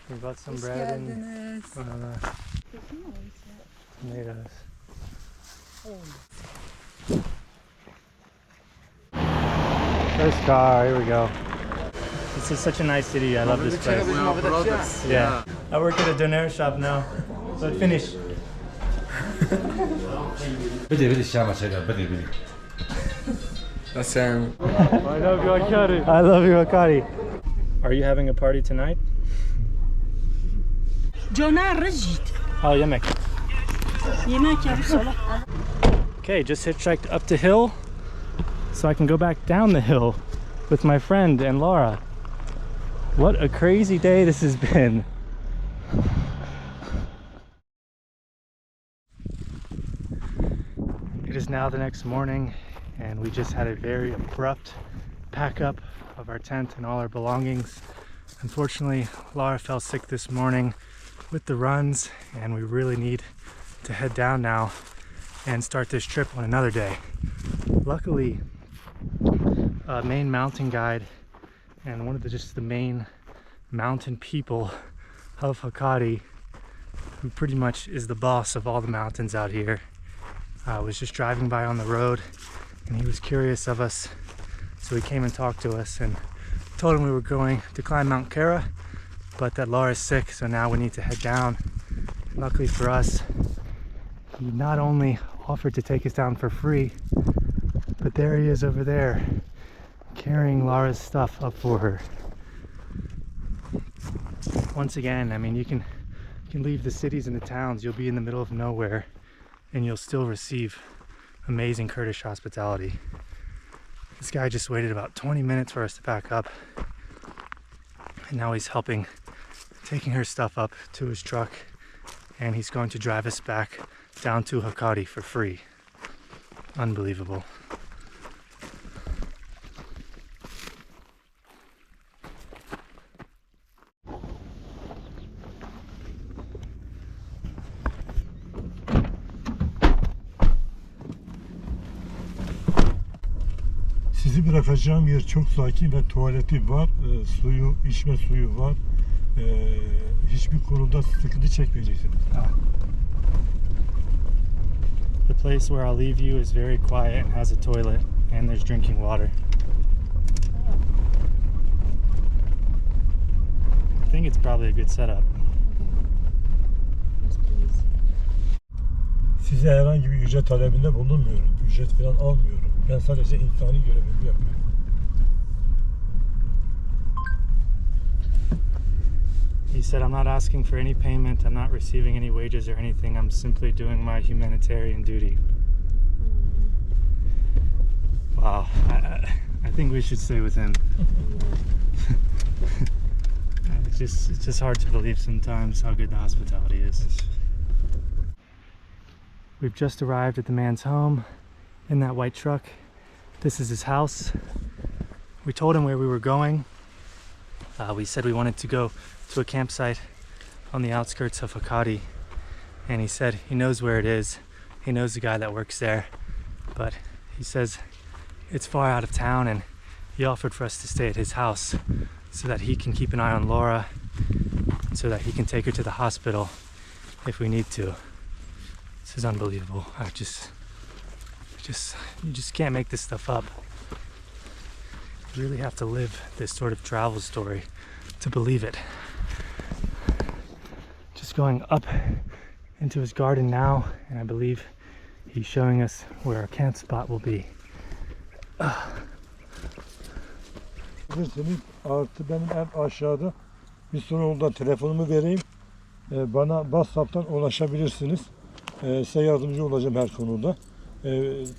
We bought some Hoş bread and geldiniz. tomatoes. First car, here we go. This is such a nice city. I love this place. We are brothers. Yeah. I work at a doner shop now. So finish. بدي الشام شغال بدي Listen. I love you, Hakkari. I love you, Hakkari. Are you having a party tonight? Jonar Rajit. Oh, yemek. Yemek yapsana. Okay, just hitchhiked up the hill so I can go back down the hill with my friend and Laura. What a crazy day this has been. It is now the next morning and we just had a very abrupt pack up of our tent and all our belongings. Unfortunately, Laura fell sick this morning with the runs and we really need to head down now and start this trip on another day. Luckily, a main mountain guide and one of the main mountain people of Hakkari, who pretty much is the boss of all the mountains out here, was just driving by on the road and he was curious of us, so he came and talked to us and told him we were going to climb Mount Kara, but that Laura's sick, so now we need to head down. Luckily for us, he not only offered to take us down for free, but there he is over there carrying Laura's stuff up for her. Once again, I mean, you can leave the cities and the towns, you'll be in the middle of nowhere and you'll still receive amazing Kurdish hospitality. This guy just waited about 20 minutes for us to pack up and now he's helping, taking her stuff up to his truck, and he's going to drive us back down to Hakkari for free. Unbelievable. Sizi bırakacağım yer çok sakin ve tuvaleti var, suyu, içme suyu var. Hiçbir konuda sıkıntı çekmeyeceksiniz. The place where I'll leave you is very quiet and has a toilet, and there's drinking water. I think it's probably a good setup. Size herhangi bir ücret talebinde bulunmuyorum. Ücret falan almıyorum. Ben sadece insani görevimi yapıyorum. He said, I'm not asking for any payment, I'm not receiving any wages or anything, I'm simply doing my humanitarian duty. Wow, I think we should stay with him. It's just hard to believe sometimes how good the hospitality is. We've just arrived at the man's home in that white truck. This is his house. We told him where we were going. We said we wanted to go to a campsite on the outskirts of Hakkari, and he said he knows where it is. He knows the guy that works there, but he says it's far out of town, and he offered for us to stay at his house so that he can keep an eye on Laura, so that he can take her to the hospital if we need to. This is unbelievable. You just can't make this stuff up. You really have to live this sort of travel story to believe it. Just going up into his garden now, and I believe he's showing us where our camp spot will be. Artı benim en aşağıda bir sonra oradan telefonumu vereyim. Bana WhatsApp'tan ulaşabilirsiniz. Size yardımcı olacağım her konuda.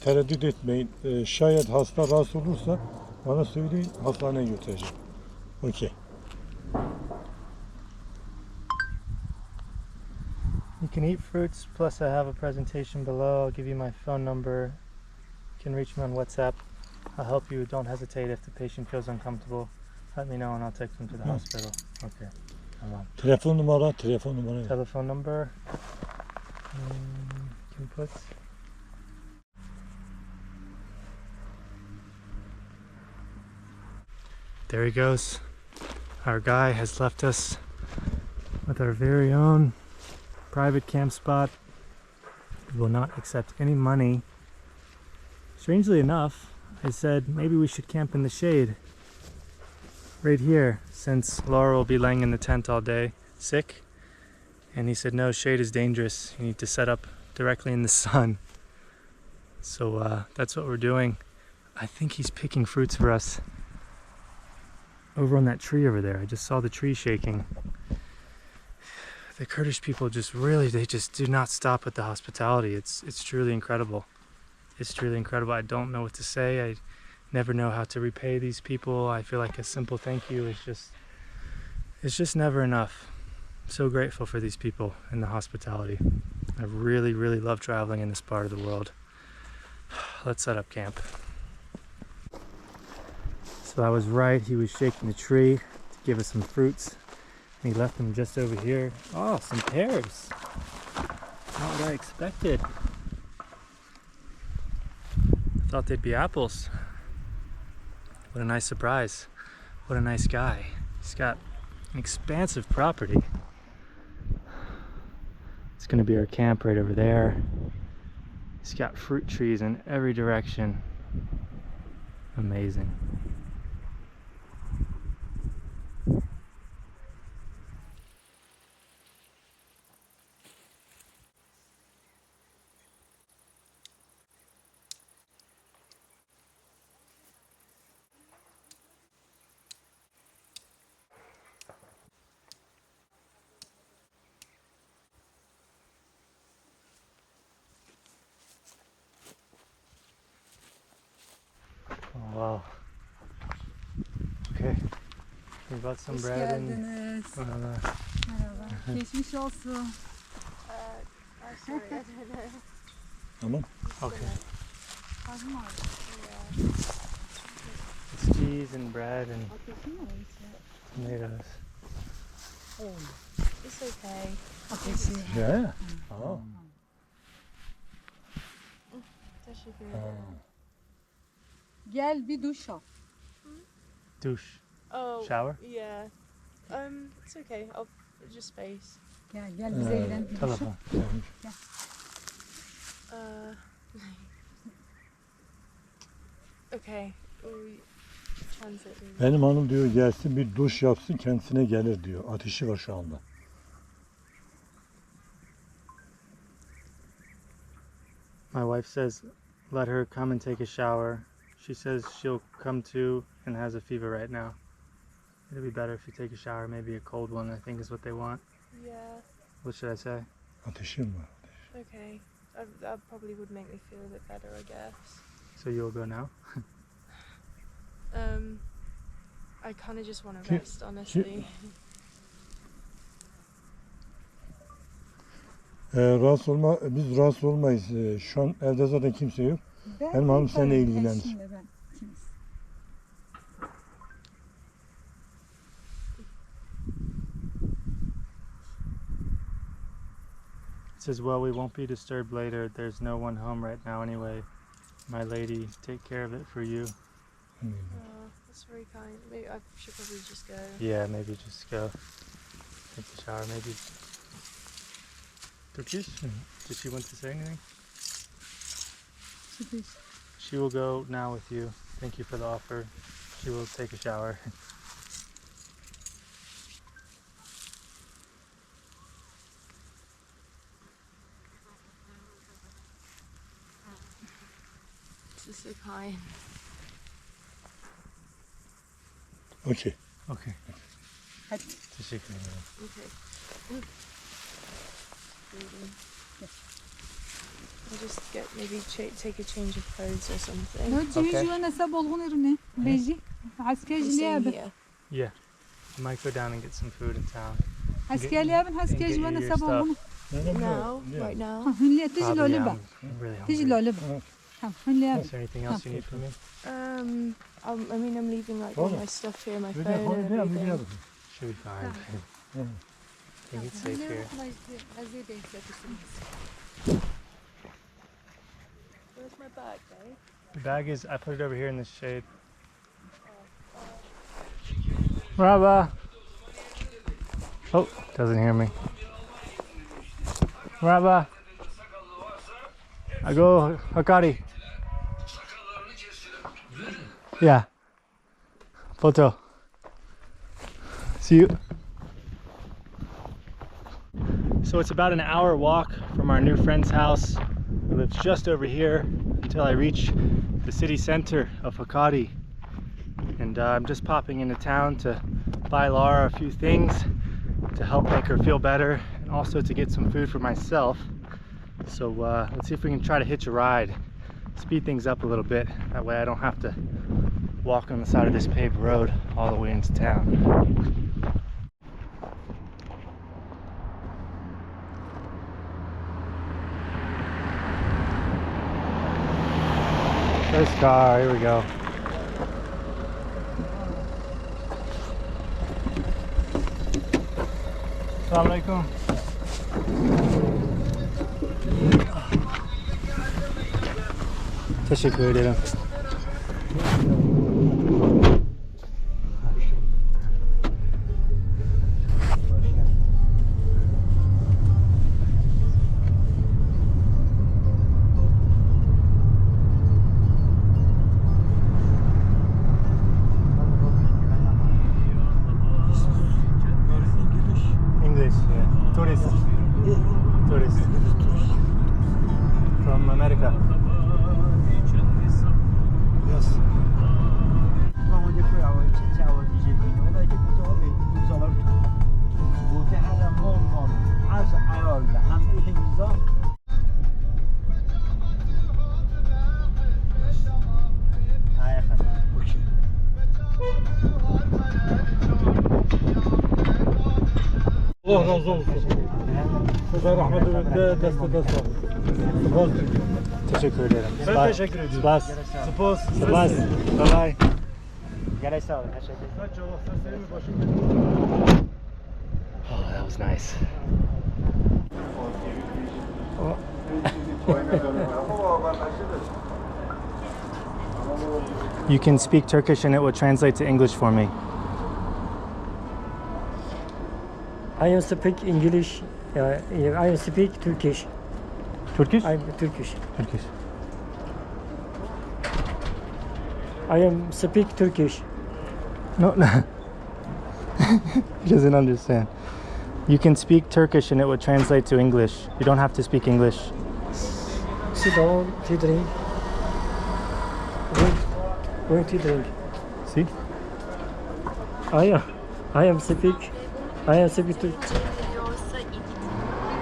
Tereddüt etmeyin. Şayet hasta rahatsız olursa bana söyleyin, hastaneye götüreceğim. Okay. You can eat fruits, plus I have a presentation below. I'll give you my phone number. You can reach me on WhatsApp. I'll help you. Don't hesitate if the patient feels uncomfortable. Let me know and I'll take them to the hospital. Okay. Tamam. Telefon numara. Telephone number. Can put. There he goes. Our guy has left us with our very own private camp spot. We will not accept any money. Strangely enough, I said maybe we should camp in the shade right here, since Laura will be laying in the tent all day sick. And he said no, shade is dangerous. You need to set up directly in the sun. So that's what we're doing. I think he's picking fruits for us over on that tree over there. I just saw the tree shaking. The Kurdish people just really, they just do not stop with the hospitality. It's truly incredible. It's truly incredible. I don't know what to say. I never know how to repay these people. I feel like a simple thank you is it's just never enough. I'm so grateful for these people and the hospitality. I really, really love traveling in this part of the world. Let's set up camp. So I was right, he was shaking the tree to give us some fruits. And he left them just over here. Oh, some pears. Not what I expected. I thought they'd be apples. What a nice surprise. What a nice guy. He's got an expansive property. It's gonna be our camp right over there. He's got fruit trees in every direction. Amazing. Oh, wow. Okay. We got some Hoş bread and geldiniz. banana. Merhaba. Geçmiş olsun. Tamam. Okay. Karnım ağrıyor. It's cheese and bread and Ateşin mi var içi? tomatoes. It's okay. Ateşi. Yeah. Oh. Teşekkür Gel bir duş al. Douche. Oh, Shower? yeah. It's okay. I'll just space. Gel bize gelen bir duş al. Telephone. Okay. We transit. Benim hanım diyor gelsin bir duş yapsın kendisine gelir diyor. Ateşi var şu anda. My wife says let her come and take a shower. She says she'll come to and has a fever right now. It'd be better if you take a shower, maybe a cold one, I think is what they want. Yeah. What should I say? Ateşim var. Okay. That probably would make me feel a bit better, I guess. So you'll go now? I kind of just want to Ki- rest, honestly. Biz rahatsız olmayız. Şu an evde zaten kimse yok. Benim hanım seninle ilgilenir. Eşimle ben ikimiz. It says, well, we won't be disturbed later. There's no one home right now anyway. My lady, take care of it for you. Oh, that's very kind. Maybe I should probably just go. Yeah, maybe just go take the shower, maybe. Turkish? Did she want to say anything? She will go now with you. Thank you for the offer. She will take a shower. This is so kind. Okey. Okay. Hadi. Teşekkür ederim. Okay. I'll just get maybe take a change of clothes or something. No تيجي وانا سابو هنا بيجي عسكري I'm staying لعبة here. Yeah. I might go down and get some food in town. عسكري لعبة عسكري وانا your سابو stuff. هنا Now, right now. هن تيجي Probably, لعبة I'm really تيجي hungry. لعبة هن لعبة Is there anything else you need from me? I mean, I'm leaving like all my stuff here, my phone and Ne everything. yapayım? Should be fine. I think it's safe here. Where's my bag, babe? The bag is, I put it over here in the shade. Merhaba. Oh, doesn't hear me. Merhaba. I go Hakkari. Yeah. Photo. See you. So it's about an hour walk from our new friend's house, who lives just over here, until I reach the city center of Hakkari. And I'm just popping into town to buy Lara a few things to help make her feel better, and also to get some food for myself. So let's see if we can try to hitch a ride, speed things up a little bit. That way I don't have to walk on the side of this paved road all the way into town. First car, here we go. Assalamualaikum. Teşekkür ederim. English, yeah. Tourist. Tourist. From America. Yes. Allah razı olsun. Size rahmet ve destek olsun. Teşekkür ederim. Ben teşekkür ediyorum. Spas. Spor. Spas. Bye bye. Oh, that was nice. You can speak Turkish and it will translate to English for me. I speak English. I speak Turkish. Turkish? I'm Turkish. Turkish. I am speak Turkish. No, no. He doesn't understand. You can speak Turkish and it will translate to English. You don't have to speak English. Sit down to drink. Going to drink. See? I am speak Turkish.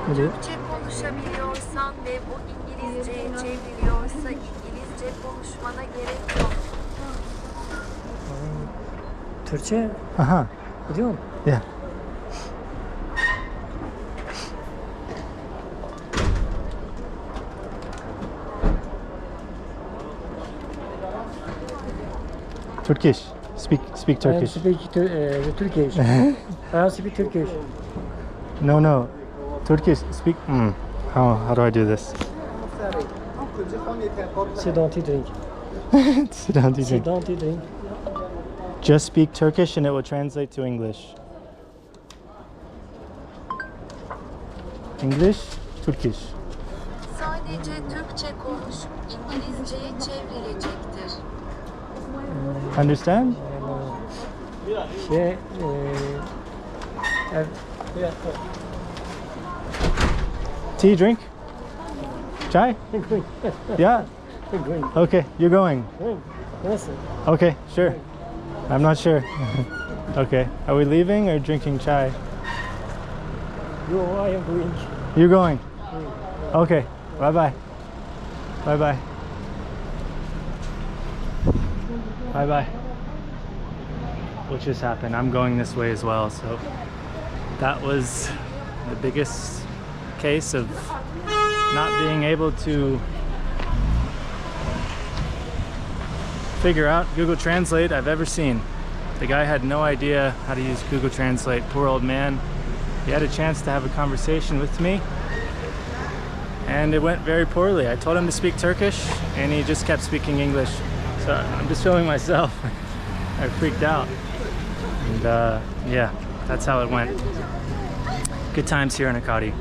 Türkçe konuşabiliyorsan ve bu İngilizceye çeviriyorsa İngilizce konuşmana gerek yok. Türkçe Aha. biliyor musun? Yeah. Turkish. Speak Turkish. I speak Turkish. I speak Turkish. No. Turkish. Speak. How do I do this? Sit down to drink. Sit down, DJ. Sit down to drink. Just speak Turkish and it will translate to English. English, Turkish. Sadece Türkçe konuş, İngilizceye çevrilecektir. Understand? Şey, Tea, drink? Chai? Yeah? Okay, you're going. nasıl? Okay, sure. I'm not sure. Okay, are we leaving or drinking chai? Yo, I am going. You're going? Okay, bye-bye. Bye-bye. Bye-bye. What just happened? I'm going this way as well, so that was the biggest case of not being able to figure out Google Translate I've ever seen. The guy had no idea how to use Google Translate. Poor old man. He had a chance to have a conversation with me and it went very poorly. I told him to speak Turkish and he just kept speaking English. So I'm just filming myself. I freaked out. And yeah, that's how it went. Good times here in Hakkari.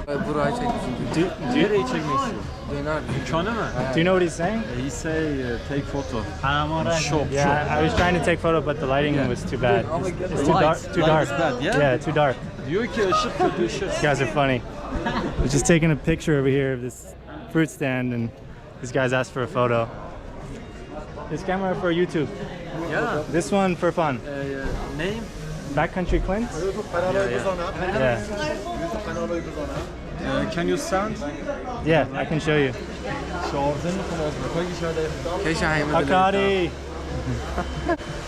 Burayı çekmişim. Nereyi çekmek istiyorsun? Döner. Dükkanı mı? Do you know what he's saying? He say take photo. Shop. Yeah, I was trying to take photo, but the lighting was too bad. It's too dark. Too Light dark. is bad, yeah? Yeah, too dark. Diyor ki ışık kötü ışık. These guys are funny. We're just taking a picture over here of this fruit stand, and these guys asked for a photo. This camera for YouTube. Yeah. This one for fun. Name? Backcountry Clint. Yeah. Can you sound? Yeah, I can show you. Keşke hayımı Hakkari.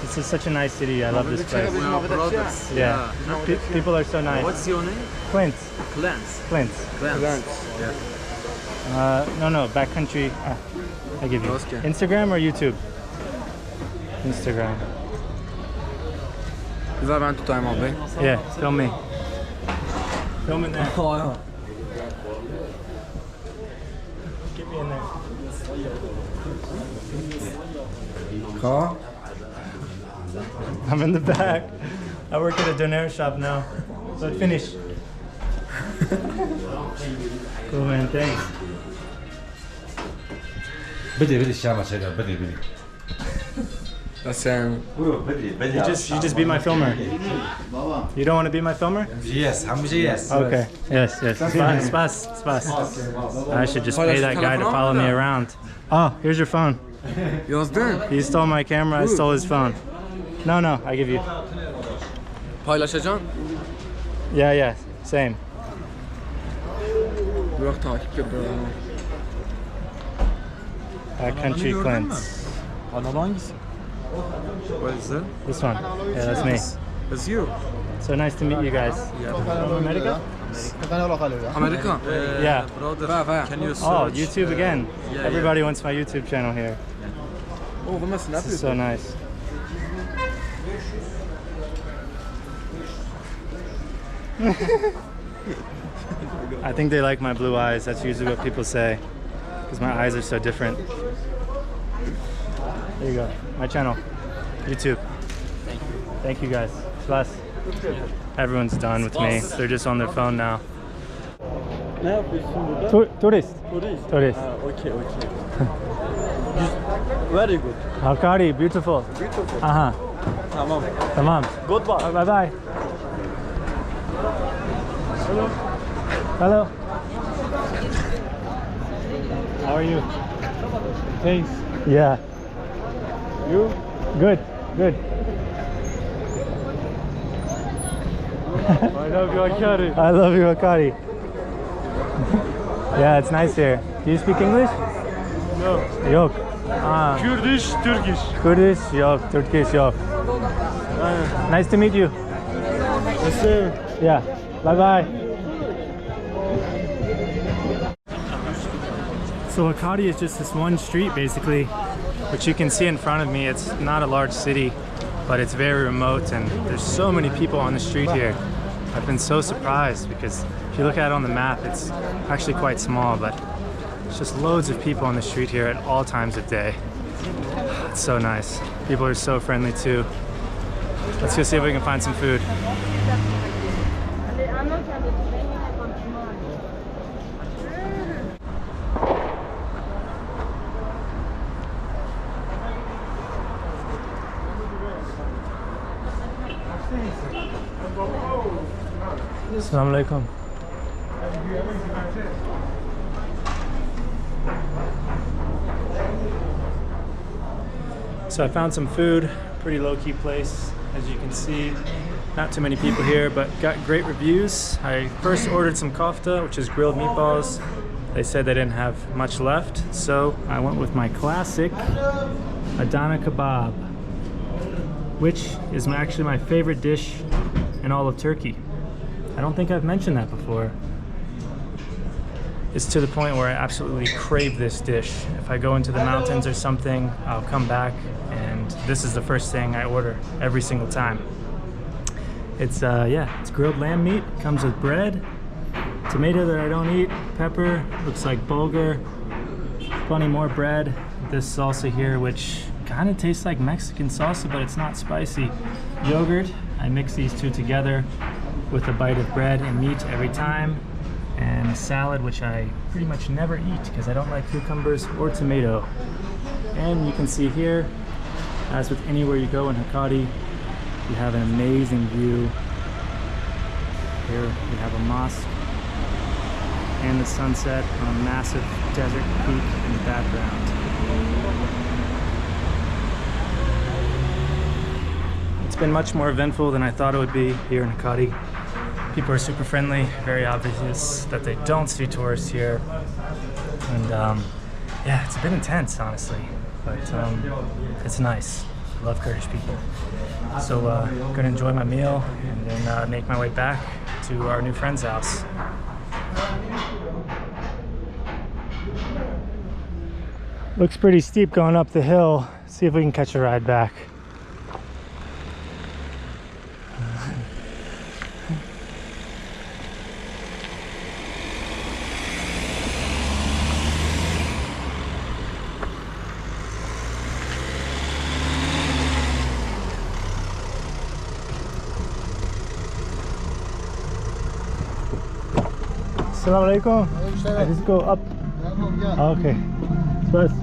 This is such a nice city. I love this place. Brothers. Yeah. People are so nice. What's your name? Clint. Clans. Clint. No, backcountry. I give you. Oscar. Instagram or YouTube? Instagram. Güzel, ben tutayım abi. Yeah, film me. Film in there. Get me in there. Ka? I'm in the back. I work at a doner shop now. So finish. Cool, man. Thanks. بدي الشام شغال بدي Sen. You just be my filmer. You don't want to be my filmer? Yes, hamıcı yes. Okay. Yes. Spas. I should just pay that guy to follow me around. Oh, here's your phone. Yazdın. He stole my camera. I stole his phone. No. I give you. Paylaşacaksın. Yeah. Same. Bırak takip yapıyorum. Backcountry Clint. Kanal hangisi? What is that? This one. Yeah, that's me. It's you. So nice to meet you guys. From America? Amerika. Yeah. Brother, can you search? Oh, YouTube again. Yeah, Everybody wants my YouTube channel here. Oğlum nasıl This is so nice. I think they like my blue eyes. That's usually what people say, because my eyes are so different. There you go. My channel, YouTube. Thank you guys. Spas. Everyone's done with me. They're just on their phone now. Ne yapıyorsun burada? Tourist. Turkish. Okay. Very good. Hakkari, beautiful. Aha. Tamam. Goodbye. Bye bye. Hello. How are you? Thanks. Yeah. You? Good. I love you, Hakkari. I love you, Hakkari. Yeah, it's nice here. Do you speak English? No. Yok. Kurdish, Turkish. Kurdish? Yok. Turkish? Yok. Nice to meet you. The same. Yeah. Bye bye. So Hakkari is just this one street basically, which you can see in front of me. It's not a large city, but it's very remote, and there's so many people on the street here. I've been so surprised because if you look at it on the map, it's actually quite small, but it's just loads of people on the street here at all times of day. It's so nice. People are so friendly too. Let's go see if we can find some food. Assalamu alaikum. So I found some food, pretty low-key place, as you can see. Not too many people here, but got great reviews. I first ordered some kofta, which is grilled meatballs. They said they didn't have much left, so I went with my classic Adana kebab, which is actually my favorite dish in all of Turkey. I don't think I've mentioned that before. It's to the point where I absolutely crave this dish. If I go into the mountains or something, I'll come back and this is the first thing I order every single time. It's it's grilled lamb meat, comes with bread, tomato that I don't eat, pepper, looks like bulgur, plenty more bread, this salsa here, which kind of tastes like Mexican salsa, but it's not spicy. Yogurt, I mix these two together. with a bite of bread and meat every time, and a salad, which I pretty much never eat because I don't like cucumbers or tomato. And you can see here, as with anywhere you go in Hakkari, you have an amazing view. Here we have a mosque and the sunset on a massive desert peak in the background. It's been much more eventful than I thought it would be here in Hakkari. People are super friendly, very obvious that they don't see tourists here. And yeah, it's a bit intense, honestly, but it's nice. I love Kurdish people. So I'm gonna enjoy my meal and then make my way back to our new friend's house. Looks pretty steep going up the hill. See if we can catch a ride back. Assalamu alaikum. I just go up. Okay. First.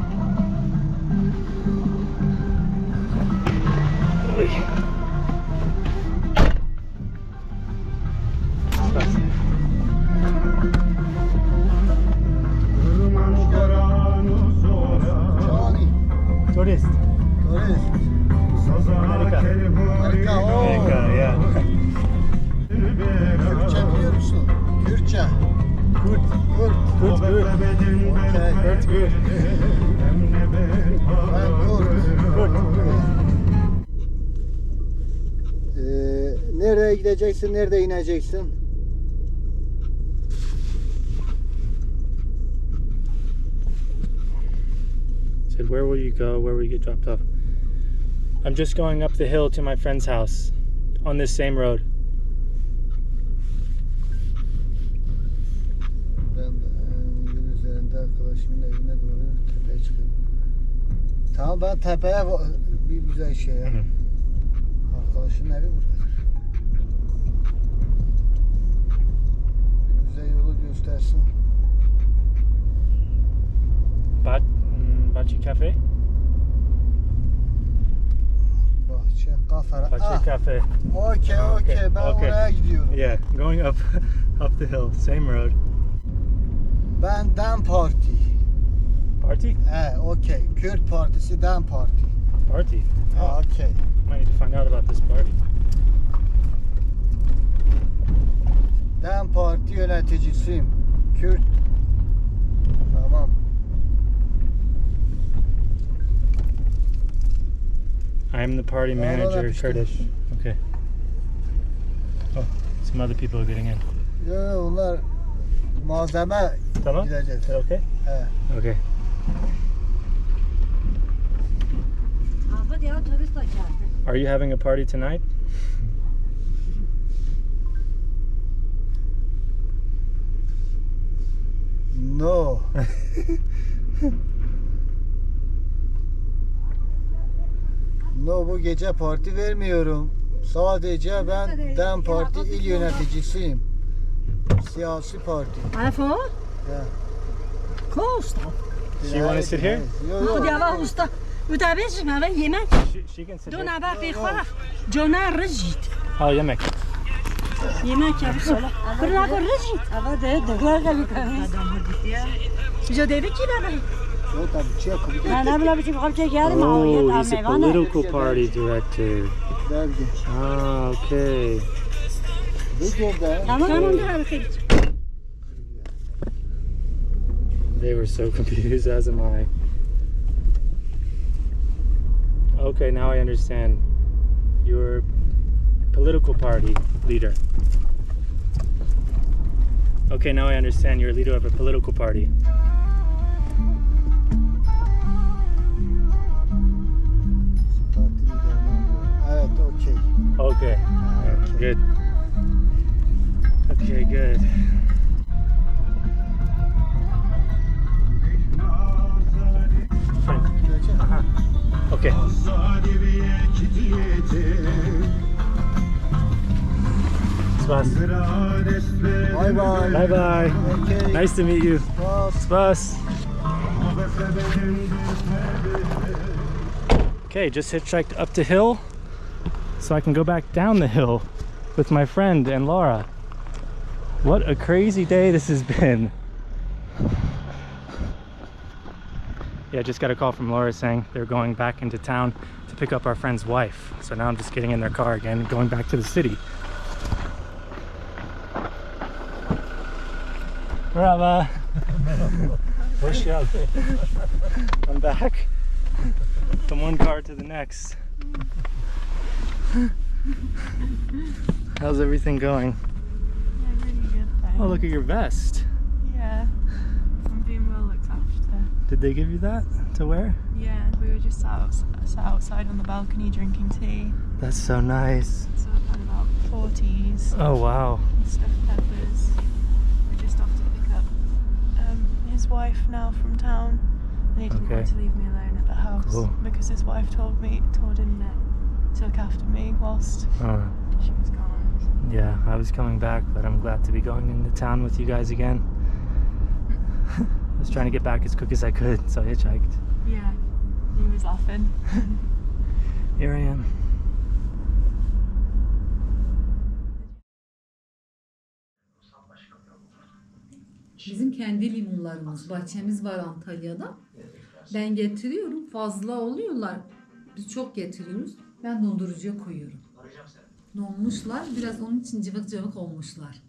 Tourist. America. America, yeah. Kürtçe biliyor musun? Kürtçe. Good. Kürt. Good, good. Okay. Good, good. Ben Kürt. Nereye gideceksin? Nerede ineceksin? Said, where will you go? Where will you get dropped off? I'm just going up the hill to my friend's house on this same road. Ben gün üzerinde arkadaşımın evine doğru tepeye çıkıyorum. Tamam, ben tepeye bir güzel şey ya. Arkadaşımın evi buradadır. Bize yolu göstersin. Bahçe Cafe? Bahçe Kafara. Bahçe Cafe. Okey. Ben oraya gidiyorum. Yeah, going up the hill, same road. Ben Dem Parti. Party? Okey. Kürt Partisi Dem Parti. Party? Oh, Okey. I need to find out about this party. Dem Parti yöneticisiyim. Kürt. Tamam. I'm the party manager, Kurdish. Okay. Oh, some other people are getting in. Yo, onlar malzeme Tamam? gidecek. Is that okay? Okay. Are you having a party tonight? No. No, bu gece parti vermiyorum. Sadece ben Dem Parti il yöneticisiyim. Siyasi parti. عارفه؟ Yeah. کوست. Do you want to sit here? Yo. دیوار اوستا. وتابعش ما yemek. She can sit دو here. نبا بخواه. جونا رجيت. Oh, yemek. yemek ya بسلا. برنا کو رجيت. اوا ده دغلا قلی کنی. جو دیوی کی بابا. Yo, tabii çek. انا بلا بچی بخوام چه کردم Oh, ماویت he's a امگانه. political party director. Dergi. Ah, okay. Bir de. تمام ده خیلی. They were so confused, as am I. Okay, now I understand. You're a political party leader. Okay, now I understand. You're a leader of a political party. Parti liderine. Evet, okey. Okay, good. Okay, good. Okay. Spas. Bye bye. Bye bye. Okay. Nice to meet you. Bye. Spas. Okay, just hitchhiked up the hill so I can go back down the hill with my friend and Laura. What a crazy day this has been. Yeah, just got a call from Laura saying they're going back into town to pick up our friend's wife. So now I'm just getting in their car again and going back to the city. Merhaba. Hoş geldin. I'm back from one car to the next. How's everything going? Yeah, really good, thanks. Oh, look at your vest. Yeah, I'm being well looked after. Did they give you that to wear? Yeah, we were just sat outside on the balcony drinking tea. That's so nice. So I've had about 4 teas Oh, wow. and stuffed peppers. We're just off to pick up his wife now from town. And he didn't Okay. want to leave me alone at the house Cool. because his wife told him that to look after me whilst Oh, she was gone. yeah, I was coming back, but I'm glad to be going into town with you guys again. I was trying to get back as quick as I could, so I hitchhiked. Yeah, he was laughing. Here I am. Bizim kendi limonlarımız, bahçemiz var Antalya'da. Ben getiriyorum, fazla oluyorlar. Biz çok getiriyoruz. Ben dondurucuya koyuyorum. Donmuşlar, biraz onun için cıvık cıvık olmuşlar.